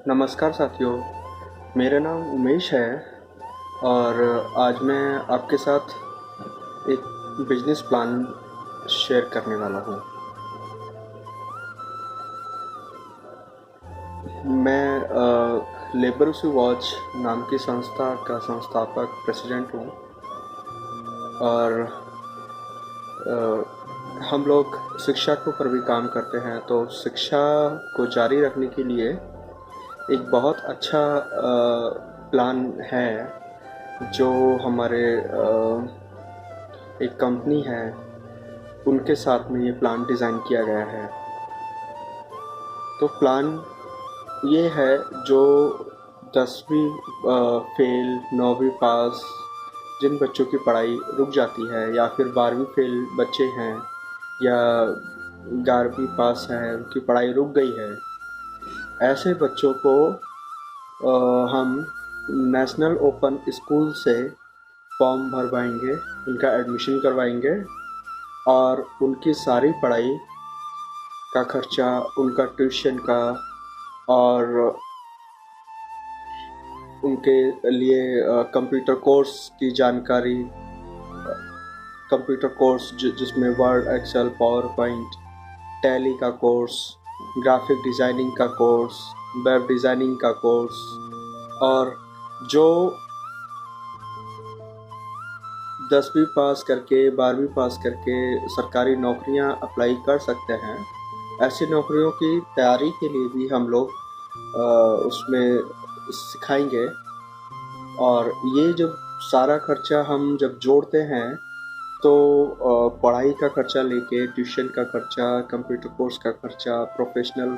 नमस्कार साथियों, मेरा नाम उमेश है और आज मैं आपके साथ एक बिजनेस प्लान शेयर करने वाला हूँ। मैं लेबर्स वॉच नाम की संस्था का संस्थापक प्रेसिडेंट हूँ और हम लोग शिक्षा के ऊपर भी काम करते हैं। तो शिक्षा को जारी रखने के लिए एक बहुत अच्छा प्लान है जो हमारे एक कंपनी है उनके साथ में ये प्लान डिज़ाइन किया गया है। तो प्लान ये है जो 10वीं फेल 9वीं पास जिन बच्चों की पढ़ाई रुक जाती है या फिर 12वीं फेल बच्चे हैं या 11वीं पास हैं उनकी पढ़ाई रुक गई है, ऐसे बच्चों को हम नेशनल ओपन स्कूल से फॉर्म भरवाएंगे, उनका एडमिशन करवाएंगे और उनकी सारी पढ़ाई का खर्चा, उनका ट्यूशन का और उनके लिए कंप्यूटर कोर्स की जानकारी, कंप्यूटर कोर्स जिसमें Word, Excel, PowerPoint, Tally का कोर्स, ग्राफिक डिज़ाइनिंग का कोर्स, वेब डिज़ाइनिंग का कोर्स और जो 10वीं पास करके 12वीं पास करके सरकारी नौकरियां अप्लाई कर सकते हैं, ऐसी नौकरियों की तैयारी के लिए भी हम लोग उसमें सिखाएंगे। और ये जब सारा खर्चा हम जब जोड़ते हैं तो पढ़ाई का खर्चा लेके ट्यूशन का खर्चा, कंप्यूटर कोर्स का खर्चा, प्रोफेशनल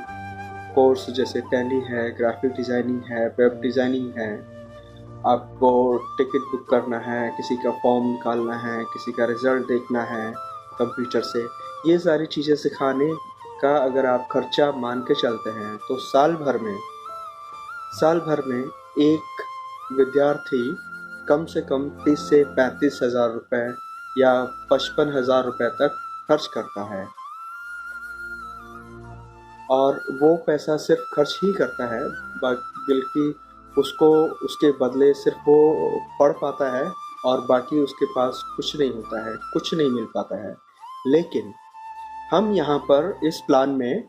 कोर्स जैसे टैली है, ग्राफिक डिज़ाइनिंग है, वेब डिज़ाइनिंग है, आपको टिकट बुक करना है, किसी का फॉर्म निकालना है, किसी का रिज़ल्ट देखना है कंप्यूटर से, ये सारी चीज़ें सिखाने का अगर आप खर्चा मान के चलते हैं तो साल भर में एक विद्यार्थी कम से कम 30 से 35 हज़ार रुपये या 55 हज़ार रुपये तक खर्च करता है। और वो पैसा सिर्फ खर्च ही करता है, बल्कि उसको उसके बदले सिर्फ वो पढ़ पाता है और बाकी उसके पास कुछ नहीं होता है, कुछ नहीं मिल पाता है। लेकिन हम यहाँ पर इस प्लान में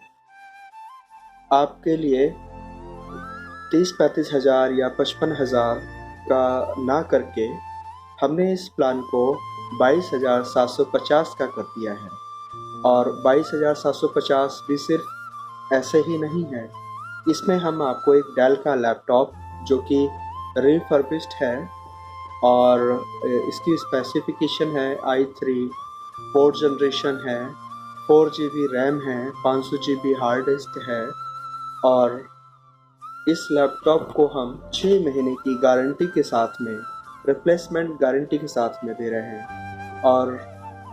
आपके लिए 30-35 हज़ार या 55 हज़ार का ना करके हमने इस प्लान को 22,750 का कर दिया है। और 22,750 भी सिर्फ ऐसे ही नहीं है, इसमें हम आपको एक डेल का लैपटॉप जो कि रिफर्बिश्ड है और इसकी स्पेसिफिकेशन है i3 4th जनरेशन है, 4 GB रैम है, 500 GB हार्ड डिस्क है और इस लैपटॉप को हम 6 महीने की गारंटी के साथ में, रिप्लेसमेंट गारंटी के साथ में दे रहे हैं और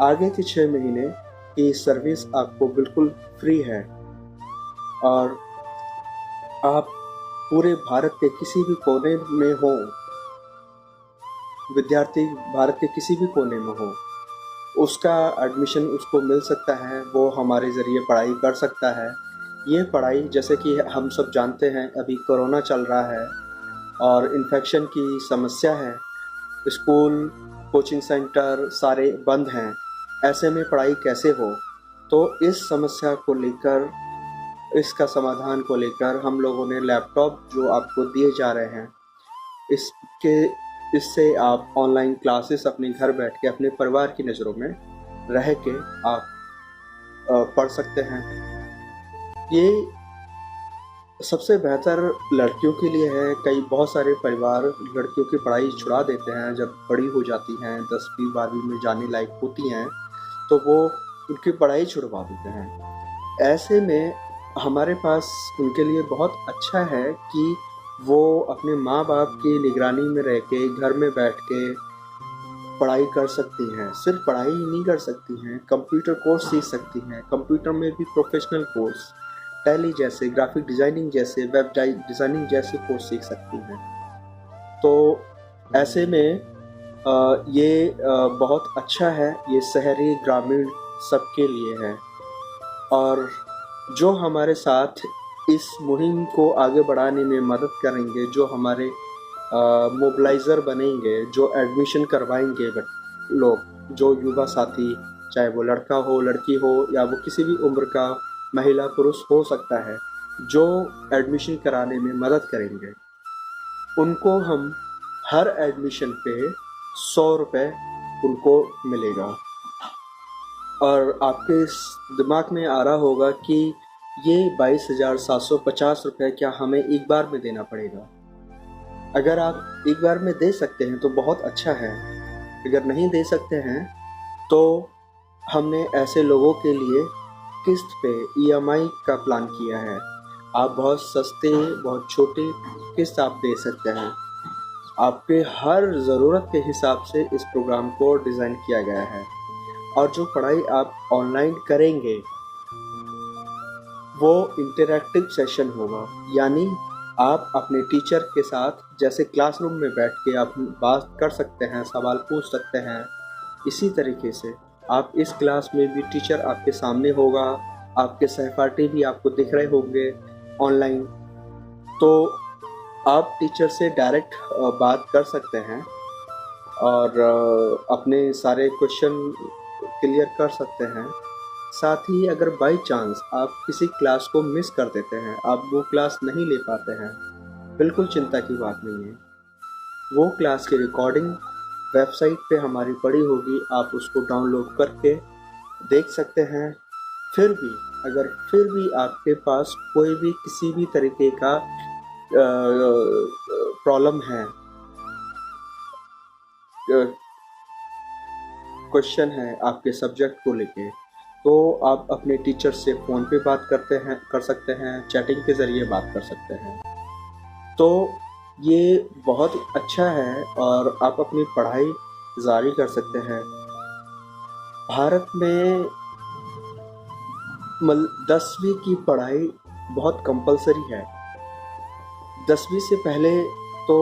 आगे के 6 महीने की सर्विस आपको बिल्कुल फ्री है। और आप पूरे भारत के किसी भी कोने में हो, विद्यार्थी भारत के किसी भी कोने में हो, उसका एडमिशन उसको मिल सकता है, वो हमारे ज़रिए पढ़ाई कर सकता है। ये पढ़ाई, जैसे कि हम सब जानते हैं, अभी कोरोना चल रहा है और इन्फेक्शन की समस्या है, स्कूल, कोचिंग सेंटर सारे बंद हैं, ऐसे में पढ़ाई कैसे हो? तो इस समस्या को लेकर, इसका समाधान को लेकर हम लोगों ने लैपटॉप जो आपको दिए जा रहे हैं, इससे आप ऑनलाइन क्लासेस अपने घर बैठ के अपने परिवार की नज़रों में रह के आप पढ़ सकते हैं। ये सबसे बेहतर लड़कियों के लिए है। बहुत सारे परिवार लड़कियों की पढ़ाई छुड़ा देते हैं जब बड़ी हो जाती हैं, 10वीं 12वीं में जाने लायक होती हैं, तो वो उनकी पढ़ाई छुड़वा देते हैं। ऐसे में हमारे पास उनके लिए बहुत अच्छा है कि वो अपने माँ बाप की निगरानी में रह के घर में बैठ के पढ़ाई कर सकती हैं। सिर्फ पढ़ाई ही नहीं कर सकती हैं, कंप्यूटर कोर्स सीख सकती हैं, कंप्यूटर में भी प्रोफेशनल कोर्स, टैली जैसे, ग्राफिक डिज़ाइनिंग जैसे, वेब डिज़ाइनिंग जैसे कोर्स सीख सकती हैं। तो ऐसे में ये बहुत अच्छा है, ये शहरी ग्रामीण सबके लिए है। और जो हमारे साथ इस मुहिम को आगे बढ़ाने में मदद करेंगे, जो हमारे मोबिलाइज़र बनेंगे, जो एडमिशन करवाएंगे लोग, जो युवा साथी, चाहे वो लड़का हो, लड़की हो, या वो किसी भी उम्र का महिला पुरुष हो सकता है, जो एडमिशन कराने में मदद करेंगे, उनको हम हर एडमिशन पे 100 रुपये उनको मिलेगा। और आपके इस दिमाग में आ रहा होगा कि ये 22,750 रुपये क्या हमें एक बार में देना पड़ेगा? अगर आप एक बार में दे सकते हैं तो बहुत अच्छा है, अगर नहीं दे सकते हैं तो हमने ऐसे लोगों के लिए किस्त पे EMI का प्लान किया है। आप बहुत सस्ते, बहुत छोटी किस्त आप दे सकते हैं। आपके हर ज़रूरत के हिसाब से इस प्रोग्राम को डिज़ाइन किया गया है। और जो पढ़ाई आप ऑनलाइन करेंगे वो इंटरैक्टिव सेशन होगा, यानी आप अपने टीचर के साथ जैसे क्लासरूम में बैठ के आप बात कर सकते हैं, सवाल पूछ सकते हैं, इसी तरीके से आप इस क्लास में भी टीचर आपके सामने होगा, आपके सहपाठी भी आपको दिख रहे होंगे ऑनलाइन, तो आप टीचर से डायरेक्ट बात कर सकते हैं और अपने सारे क्वेश्चन क्लियर कर सकते हैं। साथ ही अगर बाय चांस आप किसी क्लास को मिस कर देते हैं, आप वो क्लास नहीं ले पाते हैं, बिल्कुल चिंता की बात नहीं है। वो क्लास की रिकॉर्डिंग वेबसाइट पे हमारी पड़ी होगी, आप उसको डाउनलोड करके देख सकते हैं। फिर भी आपके पास कोई भी किसी भी तरीके का प्रॉब्लम है, क्वेश्चन है आपके सब्जेक्ट को लेके, तो आप अपने टीचर से फ़ोन पे बात कर सकते हैं, चैटिंग के ज़रिए बात कर सकते हैं। तो ये बहुत अच्छा है और आप अपनी पढ़ाई जारी कर सकते हैं। भारत में 10वीं की पढ़ाई बहुत कंपलसरी है। 10वीं से पहले तो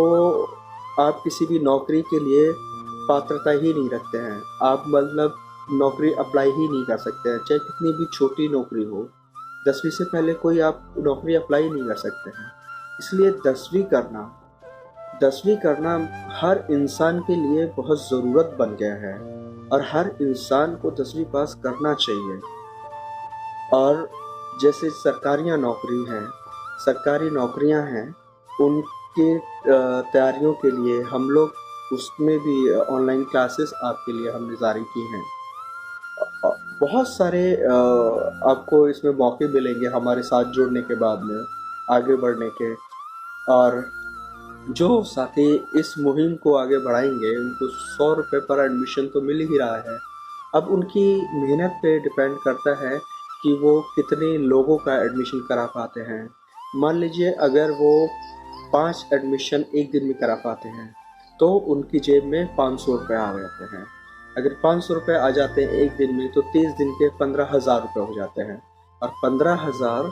आप किसी भी नौकरी के लिए पात्रता ही नहीं रखते हैं, आप मतलब नौकरी अप्लाई ही नहीं कर सकते हैं, चाहे कितनी भी छोटी नौकरी हो। 10वीं से पहले कोई आप नौकरी अप्लाई नहीं कर सकते हैं। इसलिए 10वीं करना हर इंसान के लिए बहुत ज़रूरत बन गया है और हर इंसान को 10वीं पास करना चाहिए। और जैसे सरकारी नौकरियां हैं, उनके तैयारियों के लिए हम लोग उसमें भी ऑनलाइन क्लासेस आपके लिए हमने जारी की हैं। बहुत सारे आपको इसमें मौके मिलेंगे हमारे साथ जुड़ने के बाद में आगे बढ़ने के। और जो साथी इस मुहिम को आगे बढ़ाएंगे उनको 100 रुपये पर एडमिशन तो मिल ही रहा है। अब उनकी मेहनत पे डिपेंड करता है कि वो कितने लोगों का एडमिशन करा पाते हैं। मान लीजिए अगर वो 5 एडमिशन एक दिन में करा पाते हैं तो उनकी जेब में 500 रुपये आ जाते हैं। अगर 500 रुपये आ जाते हैं एक दिन में तो 30 दिन के 15,000 रुपये हो जाते हैं। और 15,000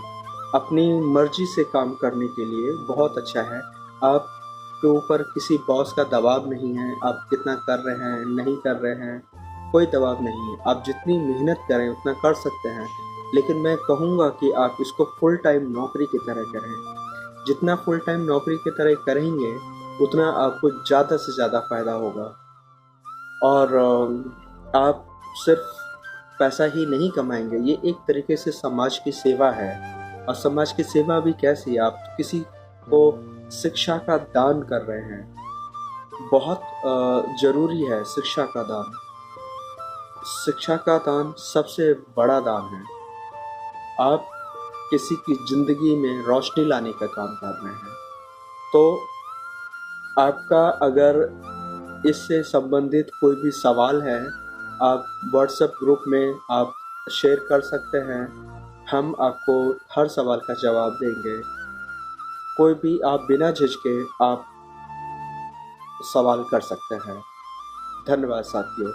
अपनी मर्जी से काम करने के लिए बहुत अच्छा है। आपके ऊपर किसी बॉस का दबाव नहीं है, आप कितना कर रहे हैं नहीं कर रहे हैं, कोई दबाव नहीं है। आप जितनी मेहनत करें उतना कर सकते हैं, लेकिन मैं कहूँगा कि आप इसको फुल टाइम नौकरी की तरह करें। जितना फुल टाइम नौकरी की तरह करेंगे उतना आपको ज़्यादा से ज़्यादा फ़ायदा होगा। और आप सिर्फ पैसा ही नहीं कमाएंगे, ये एक तरीके से समाज की सेवा है। और समाज की सेवा भी कैसी? आप किसी को शिक्षा का दान कर रहे हैं। बहुत ज़रूरी है शिक्षा का दान। शिक्षा का दान सबसे बड़ा दान है। आप किसी की ज़िंदगी में रोशनी लाने का काम कर रहे हैं। तो आपका अगर इससे संबंधित कोई भी सवाल है, आप व्हाट्सएप ग्रुप में आप शेयर कर सकते हैं। हम आपको हर सवाल का जवाब देंगे। कोई भी आप बिना झिझके आप सवाल कर सकते हैं। धन्यवाद साथियों।